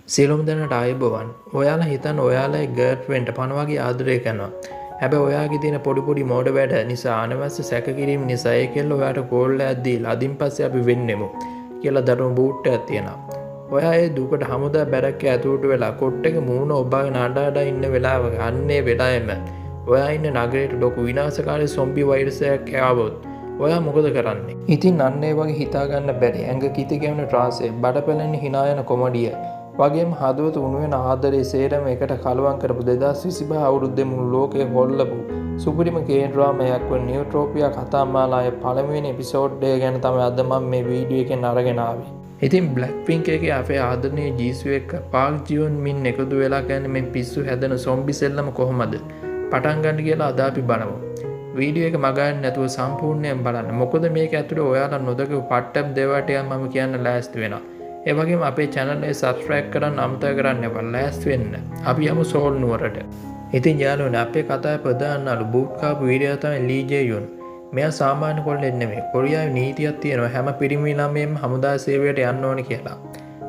සියලුම දෙනාට ආයුබෝවන්. ඔයාලා හිතන්න ඔයාලගේ ගර්ල්ෆ්‍රෙන්ඩ් පණ වගේ ආදරය කරනවා. හැබැයි ඔයාගේ තියෙන පොඩි මෝඩ වැඩ නිසා අනවශ්‍ය සැකකිරීම නිසා ඒ කෙල්ල ඔයාට කෝල් එකක් දීලා අදින් පස්සේ අපි වෙන්නෙමු කියලා දරුණු බූට් එකක් තියෙනවා. ඔයා ඒ දුකට හමුදා බැරක් ඇතුළට වෙලා කොට්ටක මූණ ඔබාගෙන අඬ ඉන්න වෙලාවක අන්නේ වෙලාවෙම ඔයා ඉන්න නගරයට ලොකු විනාශකාරී සොම්බි වෛරස් එකක් ආවොත් ඔයා මොකද කරන්නේ? ඉතින් අන්න ඒ වගේ හිතාගන්න බැරි ඇඟ කිති ගැවෙන ට්‍රාන්සේ බඩපැලෙන hina යන කොමඩිය වගේම හදවත උණු වෙන ආදරේ සේරම එකට කලවම් කරපු 2025 අවුරුද්දේ මුළු ලෝකේ හොල්ලපු සුපිරිම කේ ඩ්‍රාමාවක් වන නියුට්‍රෝපියා කතාමාලාවේ පළමුවෙනි එපිසෝඩ් එක ගැන තමයි අද මම මේ වීඩියෝ එකෙන් අරගෙන ආවේ. ඉතින් බ්ලැක්පින්ක් එකේ අපේ ආදරණීය ජීසු එක්ක පාක් ජියොන් මින් එකතු වෙලා කියන්නේ මේ පිස්සු හැදෙන සොම්බි සෙල්ලම කොහොමද පටන් ගන්න කියලා අද අපි බලමු. වීඩියෝ එක මගහරින්න නැතුව සම්පූර්ණයෙන් බලන්න. මොකද මේක ඇතුලේ ඔයාලා නොදකපු පට්ටම් දේවටයක් මම කියන්න ලෑස්ති වෙනවා. ඒ වගේම අපේ channel එක subscribe කරන්න අමතක කරන්න එපා. ලෑස්ති වෙන්න. අපි යමු සෝල් නුවරට. ඉතින් යාළුවනේ අපේ කතාවේ ප්‍රධාන නළු බූට් කාපු වීරයා තමයි ලී ජේ-යුන්. මෙයා සාමාන්‍ය කොල්ලෙක් නෙමෙයි. කොරියාවේ නීතියක් තියෙනවා හැම පිරිමි ළමයෙක්ම හමුදා සේවයට යන්න ඕනේ කියලා.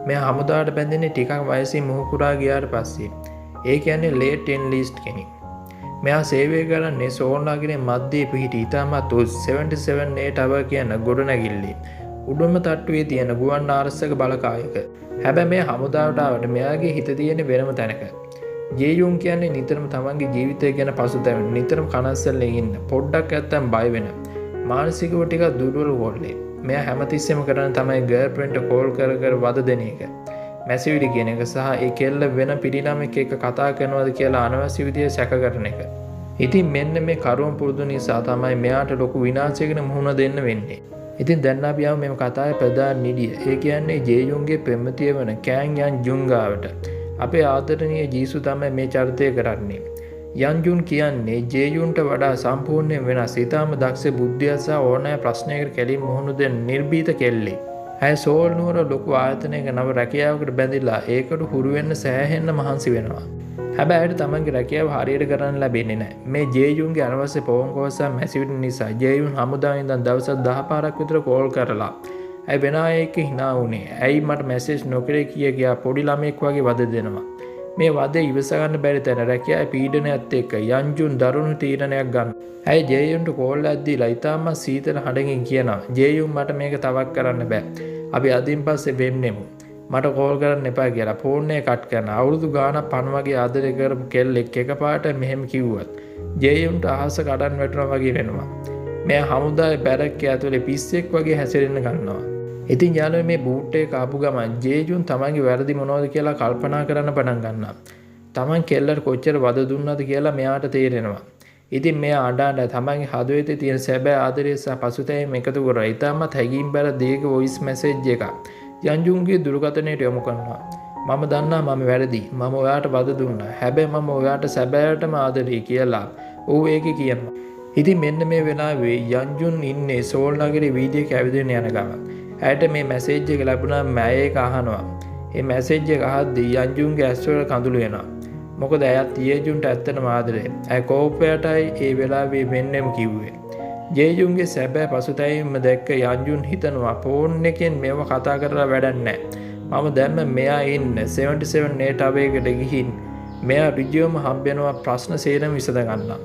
මෙයා හමුදාවට බැඳෙන්නේ ටිකක් වයසින් මුහුකුරා ගියාට පස්සේ. ඒ කියන්නේ late enlist කෙනෙක්. මෙයා සේවය කරන්නේ සෝල්නාගිරේ මැද්දේ පිහිටි ඉතාමත් 77A tower කියන ගොඩනැගිල්ලේ. උඩම තට්ටුවේ තියෙන ගුවන් ආරක්ෂක බලකායක. හැබැයි මේ හමුදාවට ආවට මෙයාගේ හිත තියෙන වෙනම තැනක. ජේ-යුන් කියන්නේ නිතරම තමන්ගේ ජීවිතය ගැන පසුතැවෙන, නිතරම කනස්සල්ලේ ඉන්න, පොඩ්ඩක් නැත්තම් බය වෙන, මානසිකව ටිකක් දුර්වල කොල්ලෙක්. මෙයා හැමතිස්සෙම කරන්නේ තමයි ගර්ල්ෆ්‍රෙන්ඩ්ට කෝල් කර වද දෙන එක. මැසිවිලි කියන එක සහ ඒ කෙල්ල වෙන පිරිනමෙක් එක්ක කතා කරනවද කියලා අනවශ්‍ය විදිහට සැක කරන එක. ඉතින් මෙන්න මේ කරුණ පුරුදු නිසා තමයි මෙයාට ලොකු විනාශයකට මුහුණ දෙන්න වෙන්නේ. ඉතින් දැන් අපි යමු මේ කතාවේ ප්‍රධාන නිළිය. ඒ කියන්නේ ජේ-යුන්ගේ පෙම්වතිය වන කෑන් යන් ජුන් ගාවට. අපේ ආදරණීය ජීසු තමයි මේ චරිතය කරන්නේ. යන් ජුන් කියන්නේ ජේ-යුන්ට වඩා සම්පූර්ණයෙන් වෙනස්, ඊටාම දක්ෂ බුද්ධිය සහ ඕනෑ ප්‍රශ්නයකට කෙලින් මුහුණ දෙන නිර්භීත කෙල්ලෙක්. ඇය සෝල් නුවර ලොකු ආයතනයක නව රැකියාවකට බැඳිලා ඒකට හුරු වෙන්න සෑහෙන්න මහන්සි වෙනවා. හැබැයි ඇයට තමන්ගේ රැකියාව හරියට කරන්න ලැබෙන්නේ නැහැ. මේ ජේ-යුන්ගේ අනවශ්‍ය පොවන්කෝස මැසිවිලි නිසා ජේ-යුන් හමුදාවෙන් ඉඳන් දවසක් 10 පාරක් විතර කෝල් කරලා ඇයි වෙන අය එක්ක hina වුනේ? ඇයි මට මැසේජ් නොකරේ කියා පොඩි ළමෙක් වගේ වද දෙනවා. මේ වදේ ඉවස ගන්න බැරි තැන රැකියාවේ පීඩනයත් එක්ක යන් ජුන් දරුණු තීරණයක් ගන්න. ඇයි ජේ-යුන්ට කෝල් එකක් දීලා ඊටම සීතල හඬකින් කියනවා ජේ-යුන් මට මේක තවක් කරන්න බෑ. අපි අදින් පස්සේ වෙන්නෙමු. මට කෝල් කරන්න එපා කියලා ෆෝන් එක කට් කරන අවුරුදු ගාණක් පණ වගේ ආදරය කරපු කෙල්ලෙක් එකපාරට මෙහෙම කිව්වත් ජේ-යුන්ට අහස කඩන් වැටුණා වගේ වෙනවා. මෙයා හමුදාවේ බැරක් ඇතුලේ පිස්සෙක් වගේ හැසිරෙන්න ගන්නවා. ඉතින් යාළුවෝ මේ බූට් එක ආපු ගමන් ජේ-යුන් තමන්ගේ වැරදි මොනවද කියලා කල්පනා කරන්න පටන් ගන්නවා. තමන් කෙල්ලට කොච්චර වද දුන්නද කියලා මෙයාට තේරෙනවා. ඉතින් මෙයා අඬ තමන්ගේ හදවතේ තියෙන සැබෑ ආදරය සහ පසුතැවීම එකතු කරලා ඊටමත් හැඟීම් බර දීර්ඝ වොයිස් මැසේජ් එකක් යන්ජුන්ගේ දුරකථනයට යොමු කරනවා. මම දන්නා මම වැරදි. මම ඔයාට වද දුන්නා. හැබැයි මම ඔයාට සැබෑටම ආදරේ කියලා ඌ ඒකේ කියනවා. ඉතින් මෙන්න මේ වෙලාවේ යන්ජුන් ඉන්නේ සෝල් නගරේ වීදියේ කැවිදෙන යන ගම. ඇයට මේ මැසේජ් එක ලැබුණාම මම ඒක අහනවා. මේ මැසේජ් එක අහද්දී යන්ජුන්ගේ ඇස් වල කඳුළු එනවා. මොකද ඇයත් ජේ-යුන්ට ඇත්තටම ආදරේ. ඇය කෝපයටයි ඒ වෙලාවේ වෙන්නෙම කිව්වේ. ජේ-යුන්ගේ සැබෑ පසුතැවීම දැක්ක යන්ජුන් හිතනවා ෆෝන් එකෙන් මේව කතා කරලා වැඩක් නැහැ. මම දැම්ම මෙයා ඉන්න 77A tower එකට ගිහින් මෙයා ඍජුවම හම්බෙනවා ප්‍රශ්න සේරම විසඳ ගන්නවා.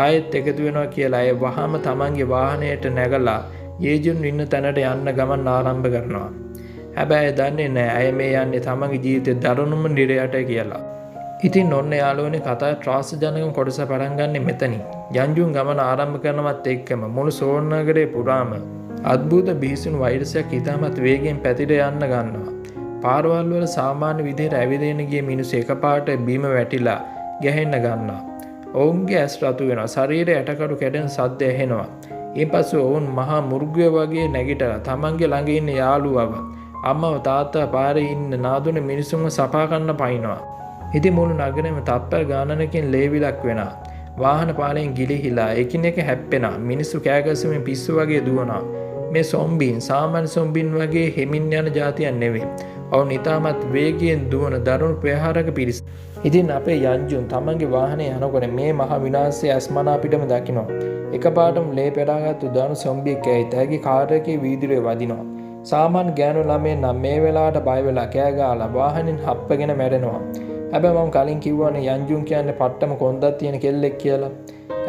ආයෙත් එකතු වෙනවා කියලා ඒ වහාම තමන්ගේ වාහනයට නැගලා ජේ-යුන් ඉන්න තැනට යන්න ගමන් ආරම්භ කරනවා. හැබැයි දන්නේ නැහැ අය මේ යන්නේ තමන්ගේ ජීවිතේ දරුණුම නිරයට කියලා. ඉතින් ඔන්න යාළුවනේ කතාවේ ත්‍රාසජනක කොටස පටන් ගන්නෙ මෙතනින්. යන්ජුන් ගමන ආරම්භ කරනවත් එක්කම මුළු සෝල් නගරේ පුරාම අద్භූත බිහිසුණු වෛරසයක් ඉතාමත් වේගයෙන් පැතිර යන්න ගන්නවා. පාරවල් වල සාමාන්‍ය විදිහට ඇවිදගෙන ගිය මිනිස්සු එකපාරට බිම වැටිලා ගැහෙන්න ගන්නවා. ඔවුන්ගේ ඇස් රතු වෙනවා. ශරීරය ඇටකඩු කැඩෙන සද්ද ඇහෙනවා. ඊපස්සෙ ඔවුන් මහා මුර්ගය වගේ නැගිටලා තමන්ගේ ළඟ ඉන්න යාළුවව අම්මව තාත්තා පාරේ ඉන්න නාදුනේ මිනිසුන්ව සපා ගන්න පයින්නවා. ඉතින් මුළු නගරෙම තප්පර ගානනකින් ලේවිලක් වෙනවා. වාහන පාලයෙන් ගිලිහිලා එකිනෙක හැප්පෙනවා. මිනිස්සු කෑගසමින් පිස්සු වගේ දුවනවා. මේ සොම්බීන් සාමාන්‍ය සොම්බීන් වගේ හෙමින් යන જાතියක් නෙවෙයි. ඔවුන් ඉතාමත් වේගයෙන් දුවන දරුණු ප්‍රහාරක පිරිස. ඉතින් අපේ යන්ජුන් තමන්ගේ වාහනේ යනකොට මේ මහ විනාශය අස්මනා පිටම දකිනවා. එකපාරටම ලේ පෙරාගත්තු දරුණු සොම්බියෙක් ඇවිත් ඇගේ කාර් එකේ වීදුරුවේ වදිනවා. සාමාන්‍ය ගෑනු ළමයි නම් මේ වෙලාවට බය වෙලා කෑ ගහලා වාහනෙන් හප්පගෙන මැරෙනවා. හැබැයි මම කලින් කිව්වනේ යන්ජුන් කියන්නේ පට්ටම කොන්දක් තියෙන කෙල්ලෙක් කියලා.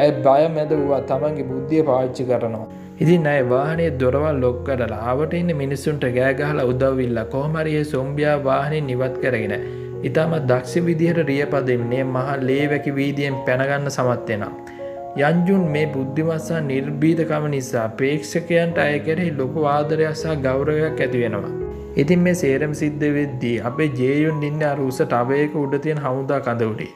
ඇයි බය මැද වුණා තමන්ගේ බුද්ධිය පාවිච්චි කරනවා. ඉතින් අය වාහනේ දොරවල් ලොක් කරලා ආවට ඉන්න මිනිස්සුන්ට ගෑ ගහලා උදව් ඉල්ල කොහොම හරි ඒ සොම්බියා වාහනේ ඉවත් කරගෙන ඊටම දක්ෂ විදිහට රියපදෙන්නේ මහා ලේවැකි වීදියෙන් පැන ගන්න සමත් වෙනවා. යන්ජුන් මේ බුද්ධිමත් සහ නිර්භීතකම නිසා ප්‍රේක්ෂකයන්ට අය කෙරෙහි ලොකු ආදරයක් සහ ගෞරවයක් ඇති වෙනවා. ඉතින් මේ සේරම සිද්ධ වෙද්දී අපේ ජේයුන් ඉන්නේ අර උස ටබයක උඩ තියෙන හමුදා කඳ උඩේ.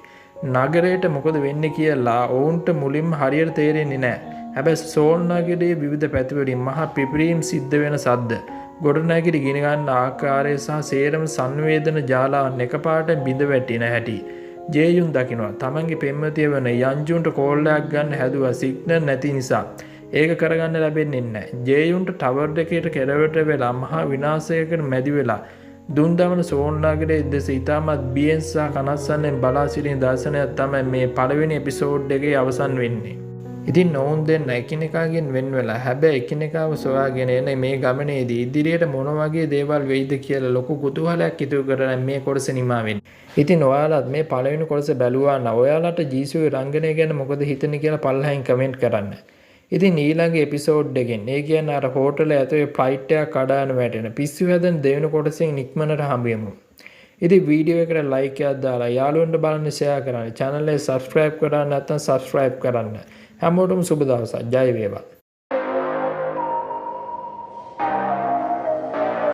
නගරයට මොකද වෙන්නේ කියලා ඔවුන්ට මුලින්ම හරියට තේරෙන්නේ නැහැ. හැබැයි සෝල් නගරයේ විවිධ පැතිවලින් මහා පිපිරීම් සිද්ධ වෙන සද්ද, ගොඩනැගිලි ගින ගන්න ආකාරය සහ සේරම සංවේදන ජාලාවන් එකපාරට බිඳ වැටෙන හැටි ජේයුන් දකිනවා. තමන්ගේ පෙම්වතිය වෙන යන්ජුන්ට කෝල් එකක් ගන්න හැදුවා සිග්නල් නැති නිසා. ඒක කරගන්න ලැබෙන්නේ නැහැ. ජේයුන්ට ටවර් එකේට කෙරවට වෙලා මහා විනාශයකට මැදි වෙලා දුන් දමන සෝන් නගරයේ දෙස ඉතාමත් බියෙන් සහ කනස්සන්නෙන් බලා සිටින දර්ශනයක් තමයි මේ පළවෙනි එපිසෝඩ් එකේ අවසන් වෙන්නේ. ඉතින් ඔවුන් දෙන්න එකිනෙකාගෙන් වෙන් වෙලා හැබැයි එකිනෙකාව සොයාගෙන එන මේ ගමනේදී ඉදිරියට මොන වගේ දේවල් වෙයිද කියලා ලොකු කුතුහලයක් ඉතුරු කරගෙන මේ කොටස නිමා වෙන්නේ. ඉතින් ඔයාලත් මේ පළවෙනි කොටස බැලුවා නම් ඔයාලට ජීසුගේ රංගනය ගැන මොකද හිතන්නේ කියලා පල්ලෙහින් කමෙන්ට් කරන්න. ඉතින් ඊළඟ එපිසෝඩ් එකෙන් ඒ කියන්නේ අර හෝටලේ ඇතුලේ ෆ්ලයිට් එකක් කඩාන වැටෙන පිස්සු හැදෙන දෙවෙනි කොටසෙන් ඉක්මනට හම්බෙමු. ඉතින් වීඩියෝ එකට ලයික් එකක් දාලා යාළුවන්ට බලන්න ෂෙයා කරන්න. channel එක subscribe කරන්න නැත්නම් subscribe කරන්න. හැමෝටම සුබ දවසක්. ජය වේවා.